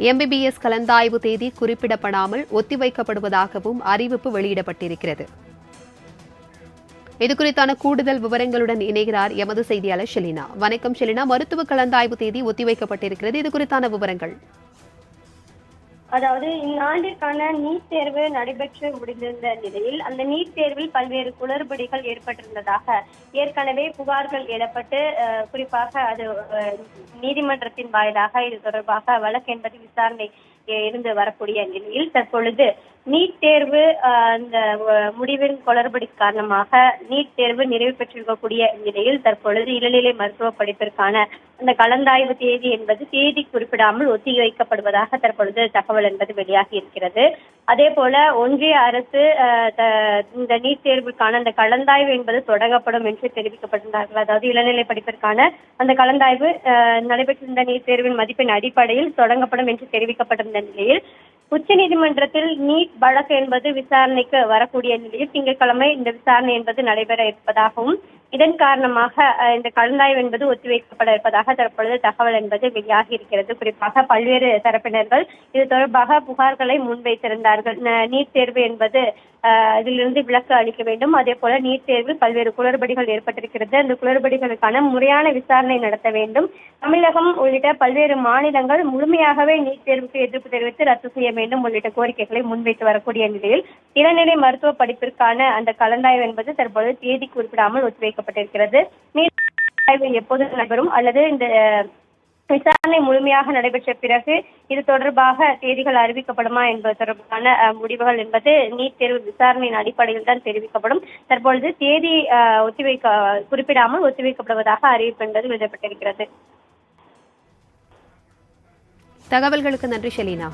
MBBS கலந்தாய்வு தேதி குறிப்பிடப்படாமல் ஒத்திவைக்கப்படுவதாகவும் அறிவிப்பு வெளியிடப்பட்டிருக்கிறது. இதுகுறித்தான கூடுதல் விவரங்களுடன் இணைகிறார் எமது செய்தியாளர் ஷெலினா. வணக்கம் ஷெலினா. மருத்துவ கலந்தாய்வு தேதி ஒத்திவைக்கப்பட்டிருக்கிறது, இது குறித்தான விவரங்கள். அதாவது இந்தாண்டிற்கான நீட் தேர்வு நடைபெற்று முடிந்திருந்த நிலையில் அந்த நீட் தேர்வில் பல்வேறு குளறுபடிகள் ஏற்பட்டிருந்ததாக ஏற்கனவே புகார்கள் எழப்பட்டு குறிப்பாக அது நீதிமன்றத்தின் வாயிலாக இது தொடர்பாக வழக்கு என்பது விசாரணை இருந்து வரக்கூடிய நிலையில் தற்பொழுது நீட் தேர்வு அந்த முடிவின் குளறுபடி காரணமாக நீட் தேர்வு நிறைவு பெற்றிருக்கக்கூடிய நிலையில் தற்பொழுது இளநிலை மருத்துவ படிப்பிற்கான அந்த கலந்தாய்வு தேதி என்பது தேதி குறிப்பிடாமல் ஒத்திவைக்கப்படுவதாக தற்பொழுது தகவல் என்பது வெளியாகி இருக்கிறது. அதே போல ஒன்றிய அரசு இந்த நீட் தேர்வுக்கான அந்த கலந்தாய்வு என்பது தொடங்கப்படும் என்று தெரிவிக்கப்பட்டிருந்தார்கள். அதாவது இளநிலை படிப்பிற்கான அந்த கலந்தாய்வு நடைபெற்றிருந்த நீட் தேர்வின் மதிப்பின் அடிப்படையில் தொடங்கப்படும் என்று தெரிவிக்கப்பட்டிருந்த நிலையில் உச்சநீதிமன்றத்தில் நீட் வழக்கு என்பது விசாரணைக்கு வரக்கூடிய நிலையில் திங்கட்கிழமை இந்த விசாரணை என்பது நடைபெற இருப்பதாகவும் இதன் காரணமாக இந்த கலந்தாய்வு என்பது ஒத்திவைக்கப்பட இருப்பதாக தற்பொழுது தகவல் என்பது வெளியாகி இருக்கிறது. குறிப்பாக பல்வேறு தரப்பினர்கள் இது தொடர்பாக புகார்களை முன்வைத்திருந்தார்கள். நீட் தேர்வு என்பது இதிலிருந்து விலக்கு அளிக்க வேண்டும், அதே போல நீட் தேர்வில் பல்வேறு குளறுபடிகள் ஏற்பட்டிருக்கிறது, அந்த குளறுபடிகளுக்கான முறையான விசாரணை நடத்த வேண்டும், தமிழகம் உள்ளிட்ட பல்வேறு மாநிலங்கள் முழுமையாகவே நீட் தேர்வுக்கு எதிர்ப்பு தெரிவித்து ரத்து செய்ய வேண்டும் உள்ளிட்ட கோரிக்கைகளை முன்வைத்து வரக்கூடிய நிலையில் இளநிலை மருத்துவ படிப்பிற்கான அந்த கலந்தாய்வு என்பது தற்பொழுது தேதி குறிப்பிடாமல் ஒத்திவைக்கப்பட்டிருக்கிறது. நீட் ஆய்வு எப்போது நடைபெறும் அல்லது இந்த விசாரணை முழுமையாக நடைபெற்ற பிறகு இது தொடர்பாக தேதிகள் அறிவிக்கப்படுமா என்பது தொடர்பான முடிவுகள் என்பது நீட் தேர்வு விசாரணையின் அடிப்படையில் தான் தெரிவிக்கப்படும். தற்பொழுது தேதி குறிப்பிடாமல் ஒத்திவைக்கப்படுவதாக அறிவிப்பு என்பது வெளியிடப்பட்டிருக்கிறது. தகவல்களுக்கு நன்றி ஷெலினா.